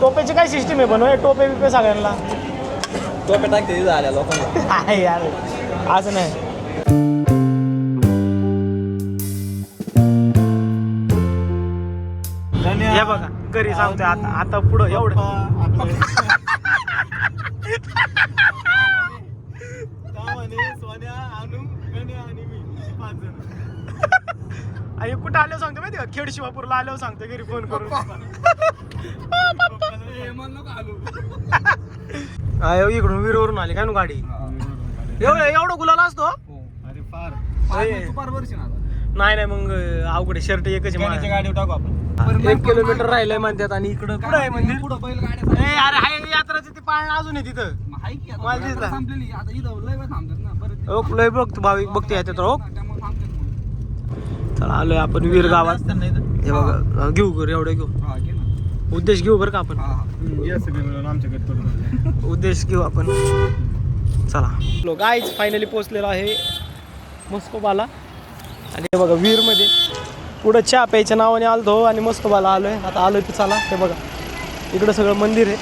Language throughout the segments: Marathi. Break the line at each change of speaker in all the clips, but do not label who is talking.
टोपेची काय सिस्टीम आहे बनव टोपे बिपे सगळ्यांना
टोपे टाकते झाल्या लोकांना
आहे यार असं नाही हे बघा घरी सांगते आता आता पुढं एवढं आणि कुठं आलो सांगतो माहिती का खेड शिवापूरला आलो सांगतो घरी फोन करून इकडून वीरवरून आली काय ना गाडी एवढं गुलाल असतो नाही नाही मग अवघड शर्ट एकच गाडी टाकू आपण 1 किलोमीटर राहिलंय म्हणतात आणि इकडं कुठं आहे मंदिर अरे हाय यात्राचं ते पाळणं अजून आहे तिथं लय बघतो भाविक बघते येतात हो चला आलोय आपण वीर गावात हे बघा घेऊ घर एवढं घेऊ उद्देश घेऊ बरं का आपण उद्देश घेऊ आपण चला लोक गाईच फायनली पोहोचलेलो आहे मस्कोबाला आणि हे बघा वीरमध्ये पुढं चहा प्यायच्या नावाने आलतो आणि मस्कोबाला आलोय आता आलोय तर चला हे बघा इकडं सगळं मंदिर आहे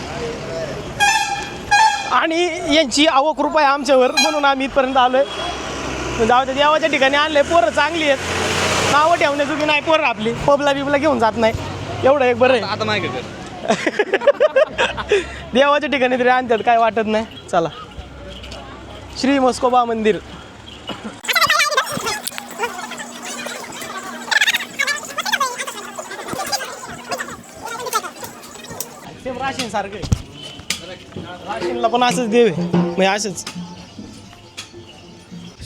आणि यांची आवक कृपा आहे आमच्यावर म्हणून आम्ही इथपर्यंत आलोय जाऊ त्या देवाच्या ठिकाणी आणले पोरं चांगली आहेत नावं ठेवण्याजोगी नाही पोरं आपली पबला बिबला घेऊन जात नाही एवढं एक बरं आहे
आता नाही
देवाच्या ठिकाणी तरी आणतात काय वाटत नाही चला श्री मस्कोबा मंदिर सेम राशीन सारखं राशीनला पण असंच देव आहे म्हणजे असंच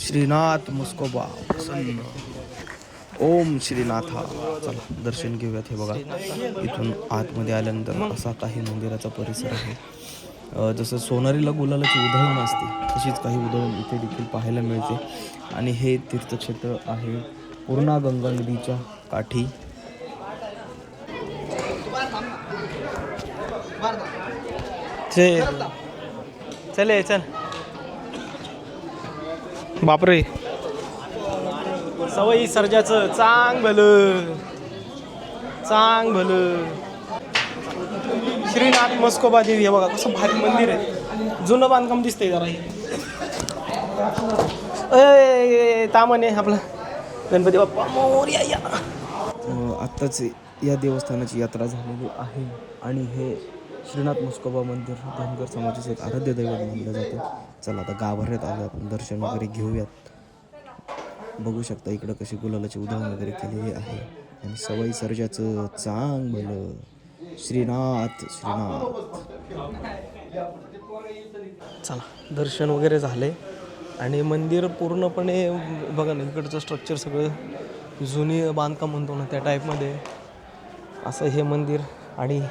श्रीनाथ मस्कोबा प्रसन्न ओम श्रीनाथा चला दर्शन घेऊयात हे बघा इथून आतमध्ये आल्यानंतर असा काही मंदिराचा परिसर आहे जसं सोनारीला गुलालाची उधळण असते तशीच काही उधळण इथे देखील पाहायला मिळते आणि हे तीर्थक्षेत्र आहे पूर्णा गंगा नदीच्या काठी चले चल बापरे सवयी सर्जाचं चांग भलं श्रीनाथ मस्कोबा देवी हे बघा कसं भारी मंदिर आहे जुनं बांधकाम दिसतंय जरा तामने आपला गणपती बाप्पा मोरया या आत्ताच या देवस्थानाची यात्रा झालेली आहे आणि हे श्रीनाथ मस्कोबा मंदिर धनगर समाजाचं एक आराध्य दैवत मानलं जातं चला आता गाभाऱ्यात आलं आपण दर्शन वगैरे घेऊयात बघू शकता इकडं कशी गुलालाची उधळण वगैरे केलेली आहे आणि सवाई सर्जाचं चांग भलं श्रीनाथ चला दर्शन वगैरे झाले आणि मंदिर पूर्णपणे बघा ना इकडचं स्ट्रक्चर सगळं जुनी बांधकाम म्हणतो ना त्या टाईपमध्ये असं हे मंदिर आणि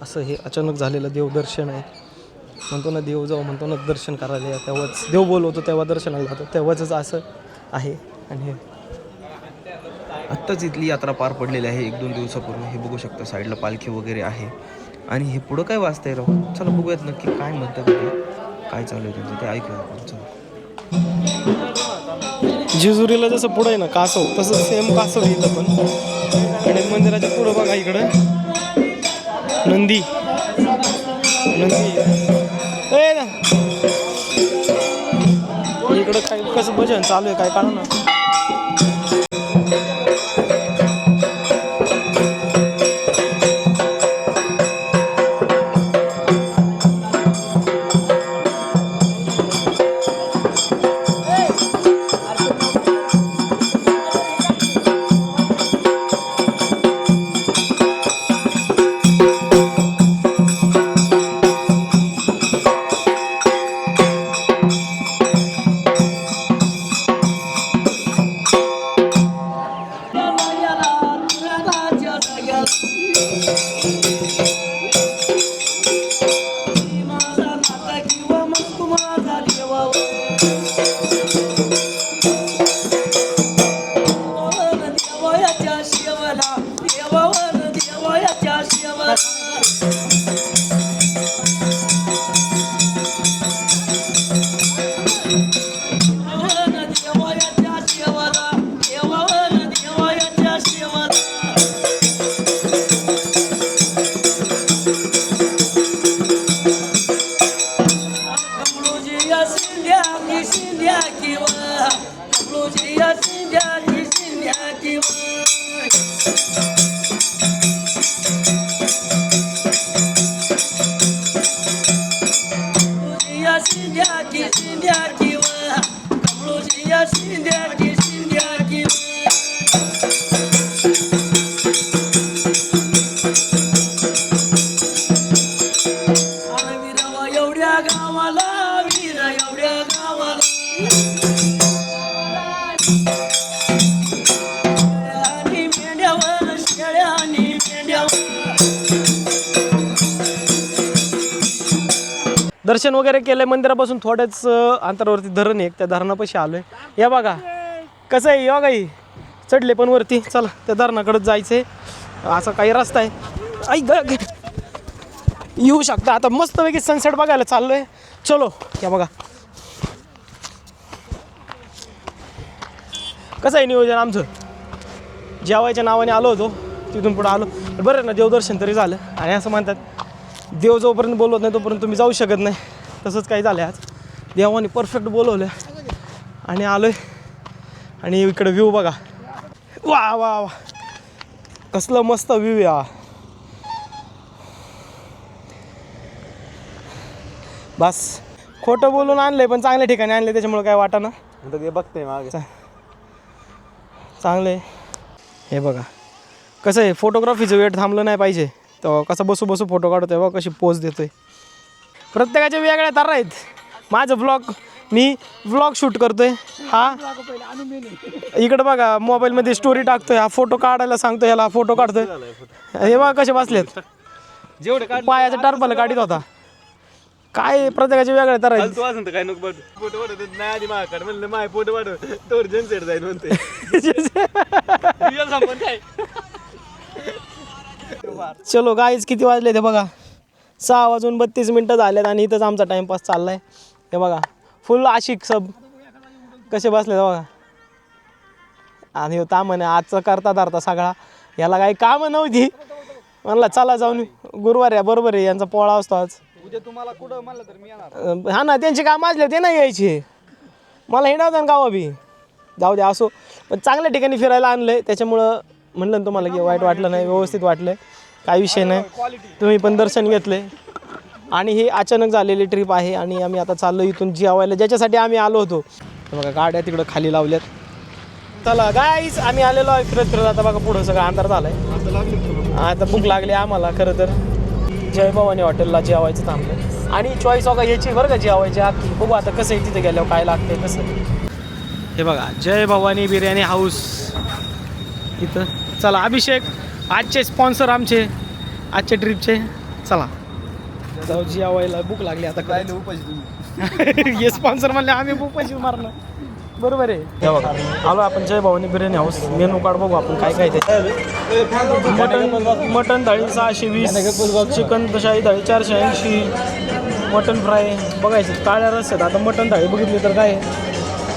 असं हे अचानक झालेलं देवदर्शन आहे म्हणतो ना देव जाऊ म्हणतो ना दर्शन करायला तेव्हाच देव बोलवतो तेव्हा दर्शनाला जातो तेव्हाच असं आहे आणि आत्ताच इथली यात्रा पार पडलेली आहे 1-2 दिवसापूर्वी हे बघू शकता साईडला पालखी वगैरे आहे आणि हे पुढं काय वाचतंय राव चला बघूयात नक्की काय म्हणतात ते काय चालू आहे त्यांचं ते ऐकूया आपण चला जेजुरीला जसं पुढं आहे ना कासव तसं सेम कासव इथं पण आणि मंदिराच्या पुढं बघा इकडं नंदी इकडं काय कसं भजन चालू आहे काय काढू ना
माझा गेला माझा नाता किंवा मग माझा देवा देवाच्या शेवला देवावर देवाच्या शेवला एवढ्या गावाला वीर एवढ्या गावाला आणि मेंढ्यावर शेळ्या आणि मेंढ्यावर
दर्शन वगैरे केलंय मंदिरापासून थोड्याच अंतरावरती धरण आहे त्या धरणापाशी आलोय. या बघा कसं आहे या काही चढले पण वरती. चला त्या धरणाकडे जायचंय. असा काही रस्ता आहे. ऐक येऊ शकता आता मस्तपैकी सनसेट बघायला चाललोय. चलो या बघा कसं आहे नियोजन आमचं. जेवायच्या नावाने आलो होतो तिथून पुढे आलो. बरं ना देवदर्शन तरी झालं. आणि असं म्हणतात देव जोपर्यंत बोलवत नाही तोपर्यंत तुम्ही जाऊ शकत नाही. तसंच काही झालं आज. देवाने परफेक्ट बोलवलं आणि आलो आहे. आणि इकडं व्ह्यू बघा. वा वा वा कसलं मस्त व्ह्यू या. बस खोटं बोलून आणलं आहे पण चांगल्या ठिकाणी आणले त्याच्यामुळे काय वाटा ना.
बघतोय मागे
चांगलं आहे. हे बघा कसं आहे फोटोग्राफीचं वेट थांबलं नाही पाहिजे. तर कसं बसू बसू फोटो काढतोय बघा कशी पोज देतोय. प्रत्येकाच्या वेगळ्या तारा आहेत. माझं मी व्लॉग शूट करतोय. हा इकडं बघा मोबाईलमध्ये स्टोरी टाकतोय. हा फोटो काढायला सांगतो ह्याला फोटो काढतोय. हे बघा कसे बसलेत. जेवढे पायाच्या टर्फाला काढीत होता. काय प्रत्येकाच्या वेगळ्या तारा आहेत.
काय नको फोटो वाढत नाही आधी माझ्याकडे म्हणलं माझे फोटो वाढव तोवर जनसेट जाईल म्हणते
चलो गाईज किती वाजले ते बघा 6:32 झालेत आणि इथंच आमचा टाइमपास चाललाय. हे बघा फुल आशिक सब कसे बसले बघा. आणि हो तामने आजचा करता धरता सगळा. याला काही कामं नव्हती म्हणला चला जाऊन गुरुवार आहे बरोबर आहे यांचा पोळा असतो आज.
उद्या तुम्हाला कुठं म्हणलं तर मी येणार.
हा ना त्यांचे काम असले ते नाही यायचे. मला हिंडावतं ना गावा बी जाऊ द्या असो. पण चांगल्या ठिकाणी फिरायला आणलं आहे त्याच्यामुळं म्हणलं ना तुम्हाला की वाईट वाटलं नाही व्यवस्थित वाटलं. काही विषय नाही. तुम्ही पण दर्शन घेतले. आणि ही अचानक झालेली ट्रिप आहे. आणि आम्ही आता चाललो इथून जेवायला ज्याच्यासाठी आम्ही आलो होतो. बघा गाड्या तिकडं खाली लावल्यात. चला गाईज आम्ही आलेलो आहे फिरत फिरत. आता बघा पुढं सगळं अंधार झाला आहे. आता भूक लागली आम्हाला. खरं तर जय भवानी हॉटेलला जेवायचं थांबलं. आणि चॉईस बघा याची बरं का जेवायची आखी. बघू आता कसं आहे तिथे गेल्यावर काय लागते कसं. हे बघा जय भवानी बिर्याणी हाऊस इथं. चला अभिषेक आजचे स्पॉन्सर आमचे आजच्या ट्रिपचे. चला जाऊ जेवायला भूक लागली आता काय. हे स्पॉन्सर म्हणले आम्ही भूक पैसे मारणार बरोबर आहे. हे बघा आलो आपण Jai Bhavani biryani house. Menu card बघू आपण काय काय ते. मटन थाळी 620. चिकन शाही थाळी 480. मटन फ्राय बघायचं. काळ्या रस्त्यात आता मटन थाळी बघितली तर काय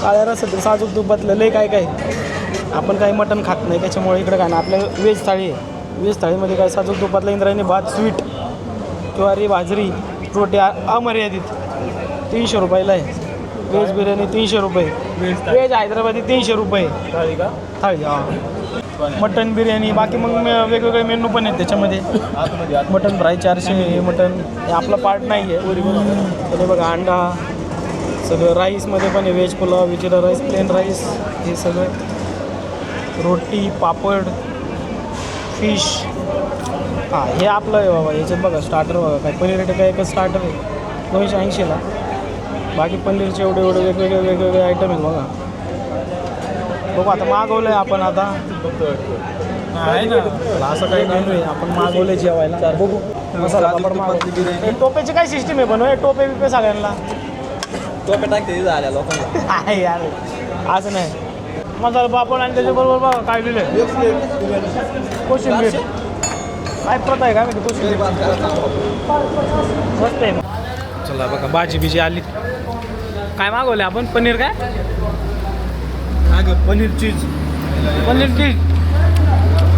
काळ्या रस्त्यात साजूक तुपातलं लय काय काय. आपण काही मटन खात नाही त्याच्यामुळे इकडे काय ना आपल्या व्हेज थाळी आहे. व्हेज थाळीमध्ये काय साजूक तुपातलं इंद्रायणी भात स्वीट ज्वारी बाजरी रोटी अमर्यादित 300 रुपयाला आहे. व्हेज बिर्याणी 300 रुपये. व्हेज हैदराबादी 300 रुपये थाळी का थाळी. हां मटन बिर्याणी बाकी मग वेगवेगळे मेनू पण आहेत त्याच्यामध्ये. Mutton fry 400. मटन हे आपला पार्ट नाही आहे. तर बघा अंडा सगळं. राईसमध्ये पण आहे veg pulao jeera rice plain rice हे सगळं. रोटी पापड फिश. हां हे आपलं आहे बाबा. याच्यात बघा स्टार्टर बघा काय पनीर काय एकच स्टार्टर आहे 280ला. बाकी पनीरचे एवढे वेगवेगळे आयटम आहेत बघा. बघू आता मागवलं आहे आपण आता नाही ना असं काही मेनू आहे आपण मागवले जेवायला बघू मसाला पापड मागवले टोपेची काय सिस्टीम आहे बनव टोपे बिपे सगळ्यांना
टोपे टाकते झाल्या लोकांना
आहे यार असं नाही मसाला पापड आणि त्याच्याबरोबर बघा काय दिलं कोशिंबीर काय प्रथा आहे का माहिती कोशिंबीर मस्त आहे चला बघा भाजी बिजी आली काय मागवले आपण पनीर काय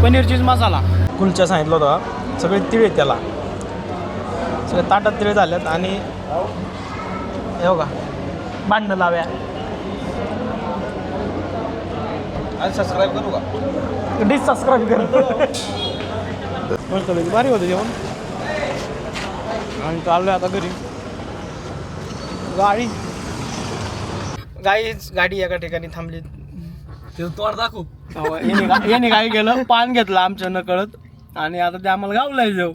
पनीर चीज मसाला कुलचा सांगितलं होता सगळे तिळे त्याला सगळे ताटात तिळे झाल्यात आणि हे बघा भांडणं लाव्या
आणि सबस्क्राईब करू का
डिसबस्क्राईब कर मस्त भारी होतं जेवण आणि चाललोय आता घरी गाडी एका ठिकाणी थांबली
तोड दाखव
याने काय केलं पान घेतलं आमच्या नकळत आणि आता ते आम्हाला गावला जाऊ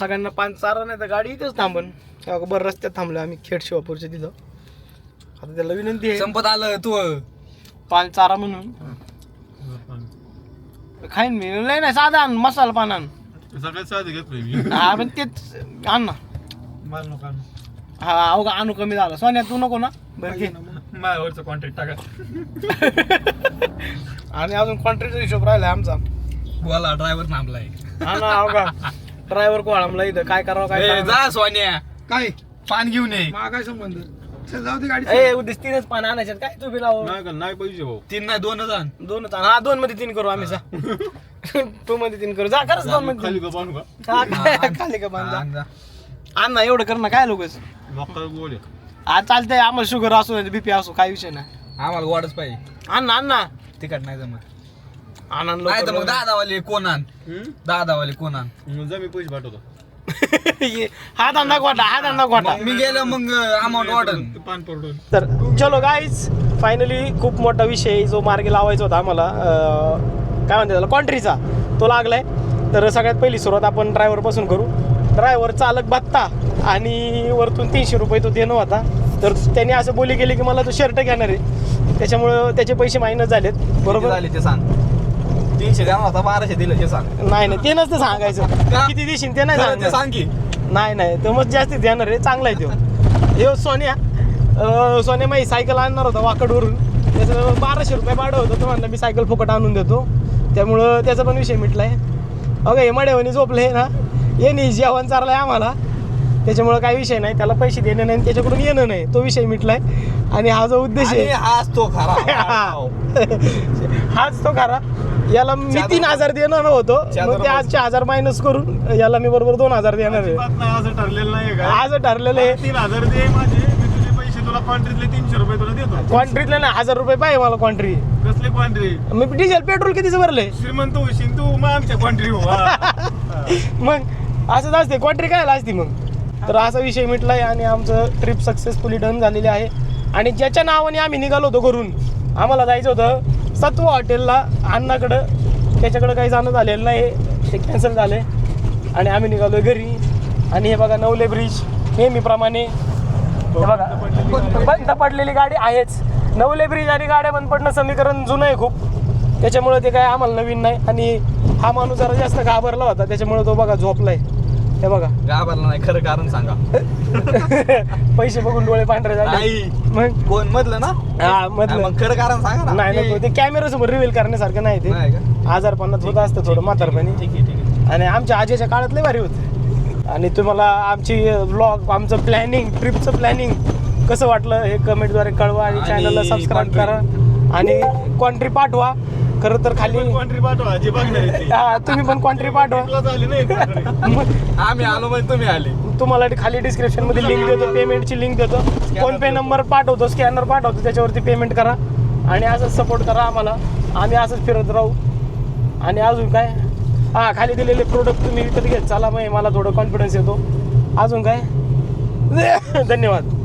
सगळ्यांना पान चारा नाही तर गाडी इथेच थांबन बरं रस्त्यात थांबलो आम्ही खेड शिवापूरच्या तिथं आता त्याला विनंती आहे
संपत आलं तू
पान चारा म्हणून खाईन मी नाही साधा आण मसाला पान आण
सगळ्यात साधे घेतलोय मी
हा पण तेच आण ना
मला नको आणू.
हा अवघा आणू कमी झाला सोन्या तू नको ना बरं घे
माझ्यावरचं कॉन्टॅक्ट टाका
आणि अजून कॉन्ट्रॅक्टचा हिशोब राहिलाय आमचा
बोला ड्रायव्हर थांबलाय
हा ना अवघा ड्रायव्हर कोळामला इथं काय करावं काय करावं?
जा सोन्या काय पान घेऊन ये
काय संबंध चल जाऊ दे गाडी
ए उद्या तीनच पान आणायचे काय तू बी लाव
नाही का नाही पैसे भाऊ
3 नाही 2 आण
दोनच आण हा 2 मध्ये 3 करू आम्ही जा 2 मध्ये 3 करू जा खरंच 2 मध्ये
खाली
3.
का पाहू का
हा, काय- खाली का बांधा
आण जा.
आण ना एवढं कर ना काय लोकच
लोकांना बोल
आज चालतंय आम्हाला शुगर असो बीपी असो काय विषय नाही
आम्हाला गोडच पाहिजे
आण ना
तिकट नाही जमत
आण
नाही तर मग दादावाले कोण आण दादावाले कोण आण
जा मी पैसे पाठवतो
हा धंदा घोटा
मी गेलो मग अमाऊंट वाढन
पान पडून
तर चलो गाईज फायनली खूप मोठा विषय जो मार्गी लावायचा होता आम्हाला काय म्हणते त्याला कॉन्ट्रीचा तो लागलाय तर सगळ्यात पहिली सुरुवात आपण ड्रायव्हरपासून करू ड्रायव्हर चालक भत्ता आणि वरतून 300 रुपये तो देणं होता तर त्यांनी असं बोली केली की मला तो शर्ट घेणार आहे त्याच्यामुळं त्याचे पैसे मायनस झालेत बरोबर
झाले ते सांग 300 द्या होता 1200 दिलं हे सांग
नाही ते नसतं सांगायचं
का?
किती देशील ते नाही
खरं ते
सांगायचं.
सांग की
नाही तो मग जास्तीत देणार आहे चांगला आहे तो हे सोन्या माई सायकल आणणार होता वाकडवरून त्याचं 1200 रुपये भाडं होतं तो म्हणलं मी सायकल फुकट आणून देतो त्यामुळं त्याचा पण विषय मिटलाय अगं हे मडेवणी झोपले ना ये नाही जेवण चारलंय आम्हाला त्याच्यामुळं काही विषय नाही त्याला पैसे देणे नाही त्याच्याकडून येणं नाही तो विषय मिटलाय आणि हा जो उद्देश आहे
आणि हाच तो खरा
हाच तो खरा याला मी 3000 देणार होतो मग ते आज 4000 मायनस करून याला मी बरोबर 2000 देणार आहे
बात नाही असं ठरलेलं नाही का
आज ठरलेलं आहे
3000 दे माझे मी तुझे पैसे तुला कॉन्ट्रीतले 300 रुपये तुला देतो
क्वांट्रीतले ना 1000 रुपये पाहिजे मला क्वांट्री
कसले कॉन्ट्री
मी डिझेल पेट्रोल कितीचं भरले
श्रीमंत होशील तू मग आमच्या कॉन्ट्री हो
मग असंच असते क्वांट्री काय असते मग तर असा विषय मिटलाय आणि आमचं ट्रिप सक्सेसफुली डन झालेली आहे आणि ज्याच्या नावाने आम्ही निघालो होतो घरून आम्हाला जायचं होतं सत्व हॉटेलला अण्णाकडं त्याच्याकडं काही जाणं झालेलं नाही ते कॅन्सल झाले आणि आम्ही निघालो घरी आणि हे बघा नवले ब्रिज नेहमीप्रमाणे हे बघा बंद पडलेली गाडी आहेच नवले ब्रिज आणि गाड्या बंद पडणं समीकरण जुनं आहे खूप त्याच्यामुळे ते काय आम्हाला नवीन नाही आणि हा माणूस जरा जास्त घाबरला होता त्याच्यामुळे तो बघा झोपलाय हे बघा
घाबरला नाही खरं कारण सांगा
पैसे बघून डोळे पांढरे झाले
नाही
मग
कोण मधलं ना
हा मधलं
मग खरं कारण सांगा ना
नाही नको ते कॅमेरा समोर रिव्हील करण्यासारखं नाही ते
नाही का?
आजारपणात होत असतं थोडं म्हातारपणी
ठीक आहे
आणि आमच्या आजीच्या काळात लय भारी होतं आणि तुम्हाला आमची व्लॉग आमचं प्लॅनिंग ट्रिपचं प्लॅनिंग कसं वाटलं हे कमेंटद्वारे कळवा आणि चॅनलला सबस्क्राईब करा आणि कॉन्ट्री पाठवा खरं तर खाली
कॉन्ट्री पाठवा जे बघणार आहे ते.
हा, तुम्ही पण कॉन्ट्री पाठवा
तुला झाली नाही country.
मग
आम्ही आलो म्हणजे तुम्ही आले
तुम्हाला खाली डिस्क्रिप्शन मध्ये लिंक देतो पेमेंटची लिंक देतो फोन पे नंबर पाठवतो स्कॅनर पाठवतो त्याच्यावरती पेमेंट करा आणि असंच सपोर्ट करा आम्हाला आम्ही असंच फिरत राहू आणि अजून काय हा खाली दिलेले प्रोडक्ट तुम्ही विकत घेत चला मग मला थोडं कॉन्फिडन्स येतो अजून काय धन्यवाद